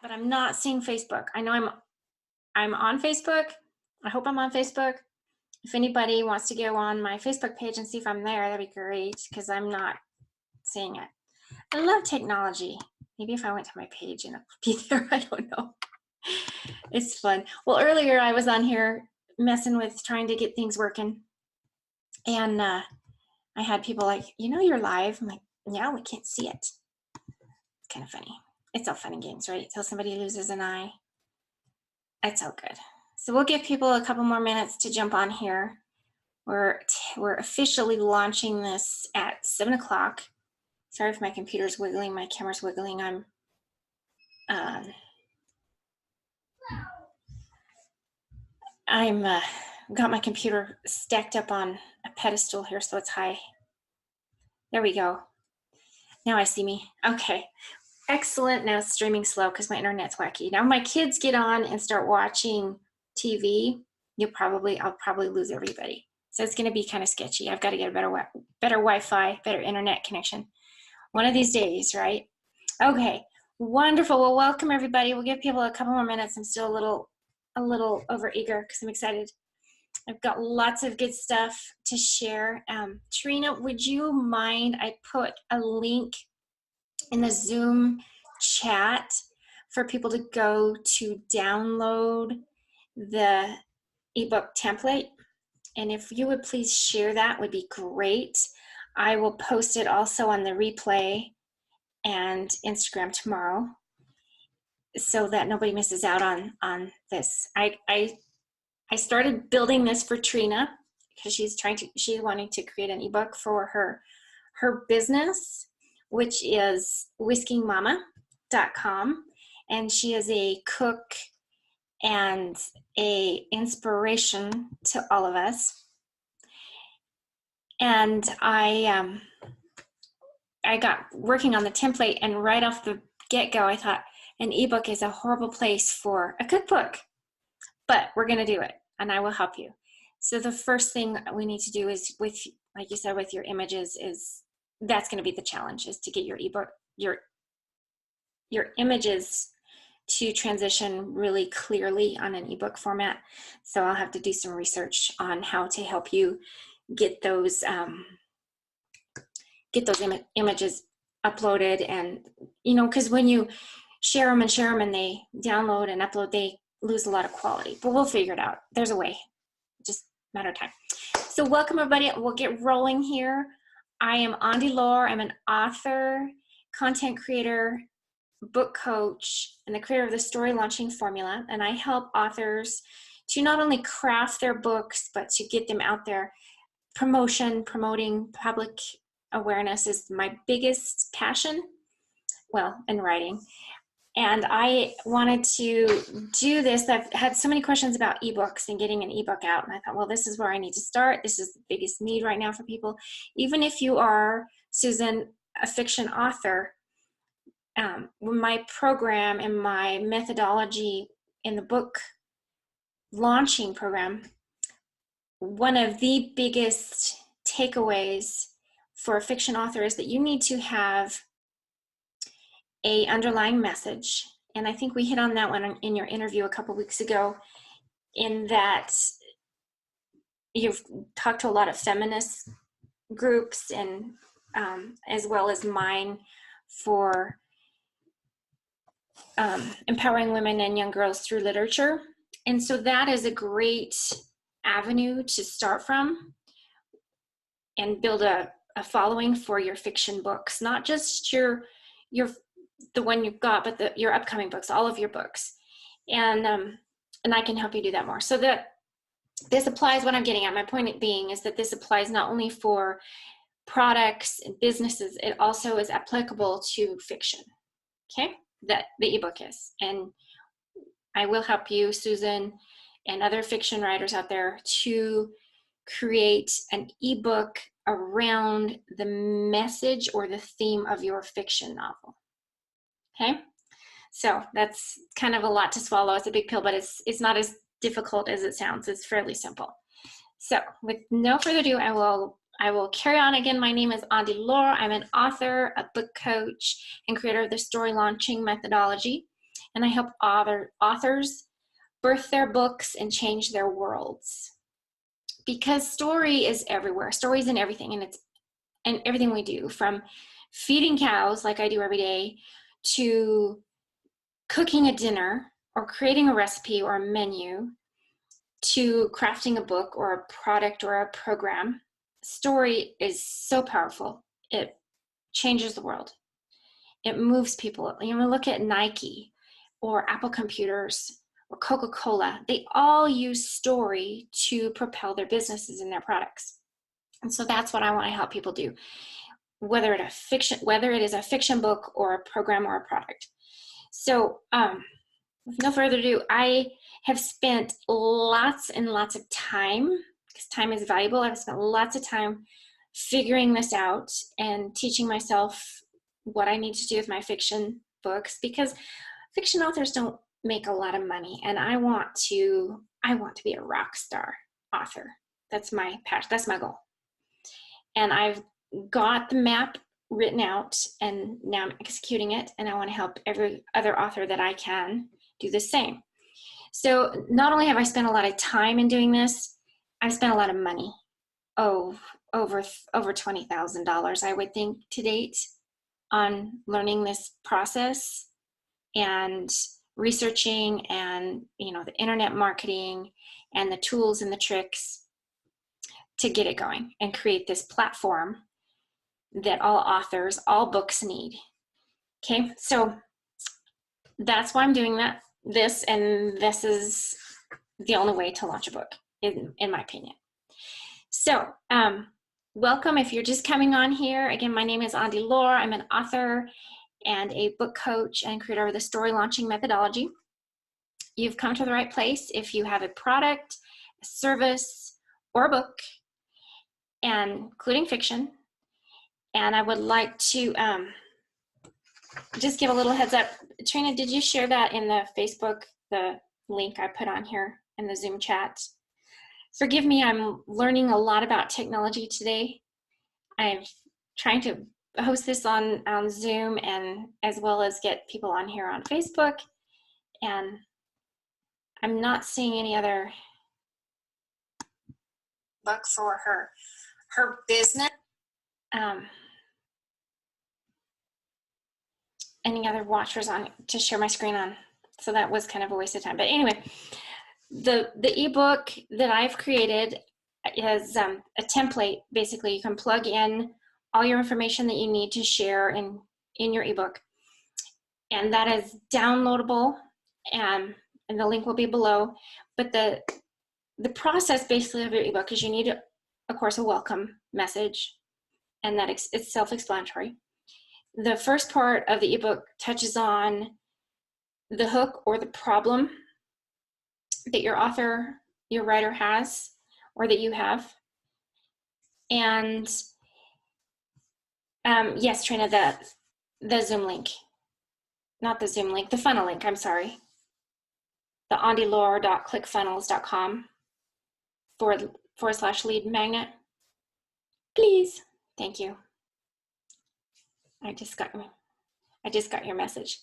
but I'm not seeing Facebook. I know I'm on Facebook. I hope I'm on Facebook. If anybody wants to go on my Facebook page and see if I'm there, that'd be great, because I'm not seeing it. I love technology. Maybe if I went to my page and it would be there, I don't know. It's fun. Well, earlier I was on here messing with trying to get things working. And I had people like, you're live. I'm like, yeah, we can't see it. It's kind of funny. It's all fun and games, right? Until somebody loses an eye. It's all good. So we'll give people a couple more minutes to jump on here. We're officially launching this at 7 o'clock. Sorry if my computer's wiggling, my camera's wiggling. I'm got my computer stacked up on a pedestal here, so it's high. There we go. Now I see me. Okay. Excellent. Now it's streaming slow because my internet's wacky. Now my kids get on and start watching TV, I'll probably lose everybody. So it's going to be kind of sketchy. I've got to get a better Wi-Fi, better internet connection. One of these days, right? Okay. Wonderful. Well, welcome everybody. We'll give people a couple more minutes. I'm still a little over eager because I'm excited. I've got lots of good stuff to share. Trina, would you mind? I put a link in the Zoom chat for people to go to download the ebook template. And if you would please share that, would be great. I will post it also on the replay and Instagram tomorrow so that nobody misses out on this. I started building this for Trina because she's wanting to create an ebook for her business, which is whiskingmama.com, and she is a cook and a inspiration to all of us. And I got working on the template, and right off the get-go I thought an ebook is a horrible place for a cookbook, but we're going to do it, and I will help you. So the first thing we need to do is, like you said, with your images, is that's going to be the challenge, is to get your ebook, your images to transition really clearly on an ebook format. So I'll have to do some research on how to help you get those images uploaded. And because when you share them and they download and upload, they lose a lot of quality, but we'll figure it out. There's a way, just a matter of time. So welcome everybody. We'll get rolling here. I am Andi Lohr. I'm an author, content creator, book coach, and the creator of the Story Launching Formula. And I help authors to not only craft their books, but to get them out there. Promoting public awareness is my biggest passion, in writing. And I wanted to do this. I've had so many questions about ebooks and getting an ebook out. And I thought, well, this is where I need to start. This is the biggest need right now for people. Even if you are, Susan, a fiction author, my program and my methodology in the book launching program, one of the biggest takeaways for a fiction author is that you need to have a underlying message. And I think we hit on that one in your interview a couple weeks ago, in that you've talked to a lot of feminist groups, and as well as mine, for empowering women and young girls through literature. And so that is a great avenue to start from and build a following for your fiction books, not just the one you've got, but your upcoming books, all of your books. And I can help you do that more. So that this applies, what I'm getting at, my point being, is that this applies not only for products and businesses, it also is applicable to fiction, okay? That the ebook is. And I will help you, Susan, and other fiction writers out there, to create an ebook around the message or the theme of your fiction novel. Okay, so that's kind of a lot to swallow. It's a big pill, but it's not as difficult as it sounds. It's fairly simple. So with no further ado, I will carry on. Again, my name is Andi Lohr. I'm an author, a book coach, and creator of the Story Launching Methodology. and I help authors birth their books and change their worlds. Because story is everywhere. Story's in everything, and it's in everything we do, from feeding cows like I do every day to cooking a dinner or creating a recipe or a menu to crafting a book or a product or a program. Story is so powerful. It changes the world. It moves people. You know, look at Nike or Apple Computers or Coca-Cola. They all use story to propel their businesses and their products. And so that's what I want to help people do, whether it is a fiction book or a program or a product. So with no further ado, I have spent lots and lots of time, because time is valuable. I've spent lots of time figuring this out and teaching myself what I need to do with my fiction books, because fiction authors don't make a lot of money, and I want to be a rock star author. That's my passion. That's my goal. And I've got the map written out, and now I'm executing it, and I want to help every other author that I can do the same. So not only have I spent a lot of time in doing this, I've spent a lot of money. Over $20,000, I would think, to date, on learning this process and researching, and the internet marketing and the tools and the tricks to get it going and create this platform that all authors, all books need. Okay, so that's why I'm doing this, and this is the only way to launch a book, in my opinion. So welcome if you're just coming on here. Again, my name is Andi Lore. I'm an author and a book coach and creator of the story launching methodology. You've come to the right place if you have a product, a service, or a book, and including fiction. And I would like to just give a little heads up. Trina, did you share that in the Facebook, the link I put on here in the Zoom chat? Forgive me, I'm learning a lot about technology today. I'm trying to host this on Zoom, and as well as get people on here on Facebook. And I'm not seeing any other book for her business. Any other watchers on to share my screen on. So that was kind of a waste of time. But anyway, the ebook that I've created is a template. Basically, you can plug in all your information that you need to share in your ebook, and that is downloadable, and the link will be below. But the process basically of your ebook is you need, of course, a welcome message, and that it's self-explanatory. The first part of the ebook touches on the hook or the problem that your writer has, or that you have. And yes, Trina, the Zoom link, not the Zoom link, the funnel link, I'm sorry. The andilore.clickfunnels.com /lead magnet. Please. Thank you. I just got your message.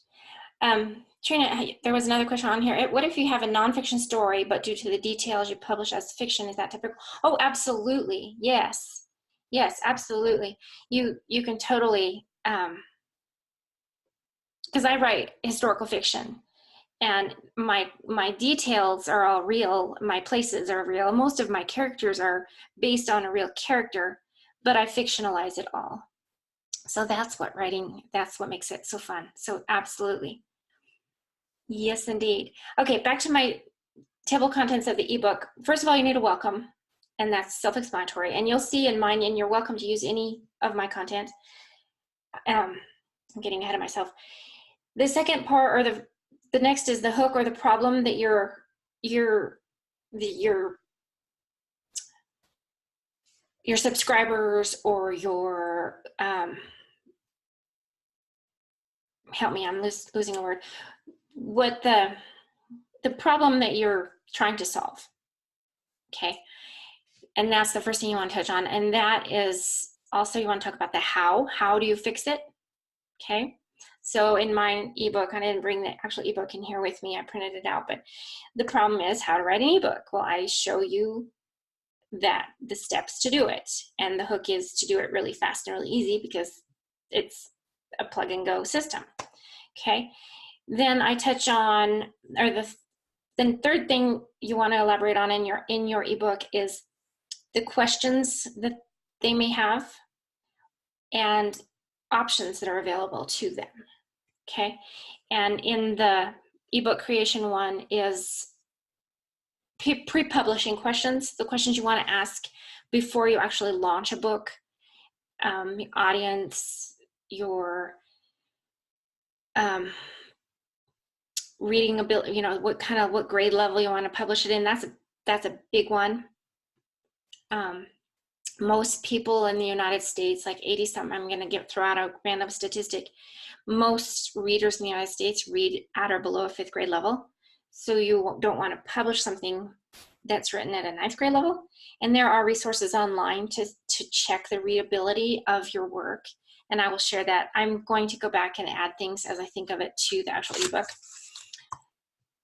Trina, there was another question on here. What if you have a nonfiction story, but due to the details you publish as fiction, is that typical? Oh, absolutely. Yes. Yes, absolutely. You can totally, because I write historical fiction, and my details are all real. My places are real. Most of my characters are based on a real character, but I fictionalize it all. So that's what makes it so fun. So absolutely. Yes, indeed. Okay, back to my table contents of the ebook. First of all, you need a welcome, and that's self-explanatory. And you'll see in mine, and you're welcome to use any of my content. I'm getting ahead of myself. The second part, or the next, is the hook or the problem that your subscribers or your help me, I'm losing a word. What the problem that you're trying to solve. Okay, and that's the first thing you want to touch on, and that is also, you want to talk about the how do you fix it. Okay, So in my ebook, I didn't bring the actual ebook in here with me. I printed it out, but the problem is how to write an ebook. Well, I show you that the steps to do it, and the hook is to do it really fast and really easy because it's a plug and go system. Okay. Then I touch on, or then third thing you want to elaborate on in your ebook is the questions that they may have and options that are available to them. Okay. And in the ebook creation one is pre-publishing questions, the questions you want to ask before you actually launch a book, the audience, your reading ability, you know, what grade level you want to publish it in. That's a big one. Most people in the United States, like 80-something, I'm going to throw out a random statistic. Most readers in the United States read at or below a 5th grade level. So you don't want to publish something that's written at a 9th grade level. And there are resources online to check the readability of your work. And I will share that. I'm going to go back and add things as I think of it to the actual ebook.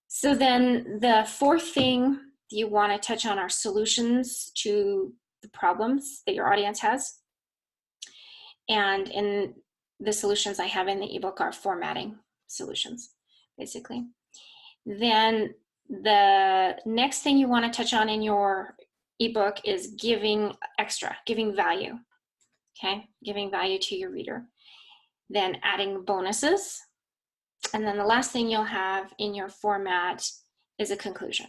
So then the fourth thing you want to touch on are solutions to the problems that your audience has. And in the solutions I have in the ebook are formatting solutions, basically. Then the next thing you want to touch on in your ebook is giving value. Okay, giving value to your reader. Then adding bonuses. And then the last thing you'll have in your format is a conclusion.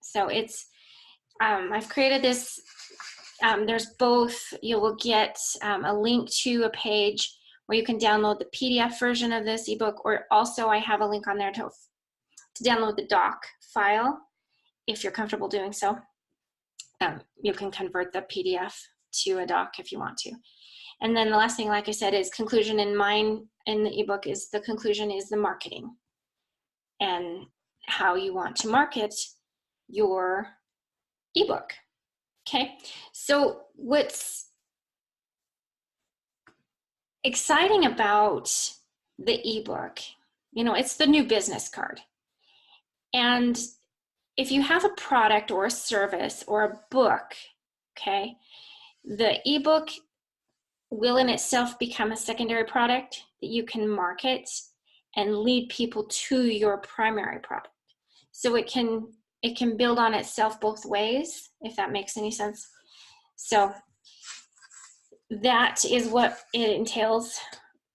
So it's, I've created this, there's both, you will get a link to a page where you can download the PDF version of this ebook, or also I have a link on there to download the doc file if you're comfortable doing so. You can convert the PDF to a doc if you want to. And then the last thing, like I said, is conclusion. In mine, in the ebook, is the conclusion is the marketing and how you want to market your ebook. Okay, so what's exciting about the ebook, you know, it's the new business card. And if you have a product or a service or a book, okay, the ebook will in itself become a secondary product that you can market and lead people to your primary product. So it can build on itself both ways, if that makes any sense. So that is what it entails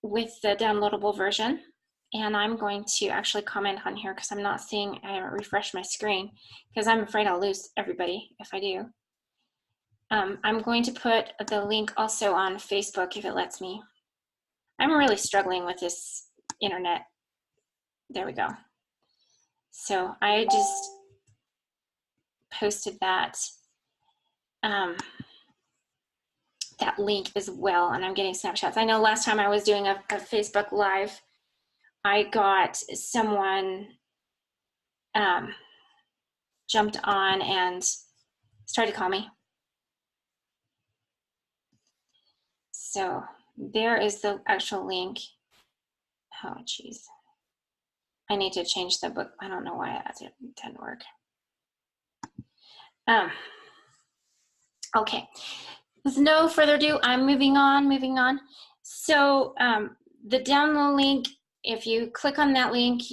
with the downloadable version. And I'm going to actually comment on here because I'm not seeing, I haven't refreshed my screen because I'm afraid I'll lose everybody if I do. I'm going to put the link also on Facebook if it lets me. I'm really struggling with this internet. There we go. So I just posted that that link as well, and I'm getting snapshots. I know last time I was doing a Facebook Live, I got someone jumped on and started to call me. So there is the actual link. Oh, geez. I need to change the book. I don't know why that didn't work. Okay. With no further ado, I'm moving on. So the download link, if you click on that link,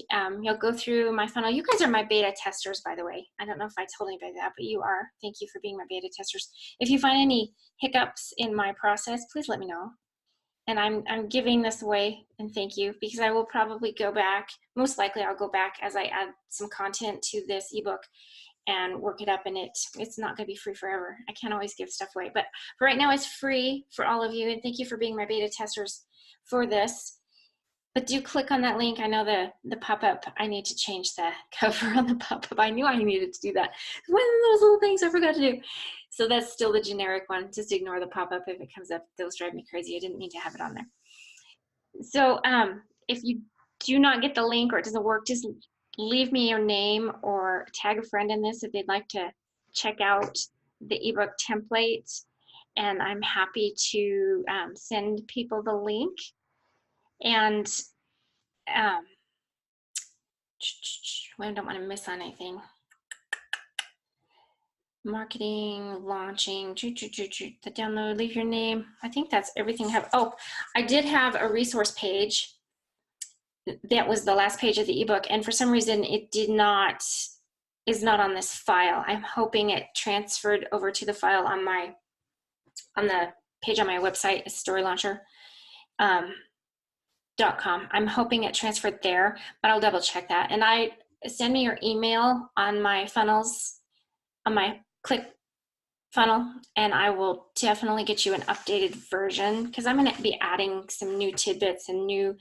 you'll go through my funnel. You guys are my beta testers, by the way. I don't know if I told anybody that, but you are. Thank you for being my beta testers. If you find any hiccups in my process, please let me know. And I'm giving this away, and thank you, because I will probably go back. Most likely I'll go back as I add some content to this ebook and work it up, and it's not going to be free forever. I can't always give stuff away, but for right now it's free for all of you, and thank you for being my beta testers for this. But do click on that link. I know the pop-up, I need to change the cover on the pop-up. I knew I needed to do that. One of those little things I forgot to do. So that's still the generic one. Just ignore the pop-up if it comes up. Those drive me crazy. I didn't mean to have it on there. So if you do not get the link or it doesn't work, just leave me your name or tag a friend in this if they'd like to check out the ebook template, and I'm happy to send people the link. And I don't want to miss on anything. Marketing, launching, the download, leave your name. I think that's everything I have. Oh, I did have a resource page. That was the last page of the ebook, and for some reason it is not on this file. I'm hoping it transferred over to the file on the page on my website, storylauncher.com. I'm hoping it transferred there, but I'll double check that. And send me your email on my funnels, on my click funnel, and I will definitely get you an updated version, because I'm going to be adding some new tidbits and new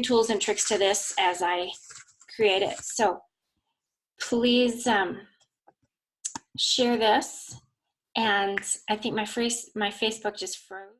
tools and tricks to this as I create it. So please share this. And I think my Facebook just froze.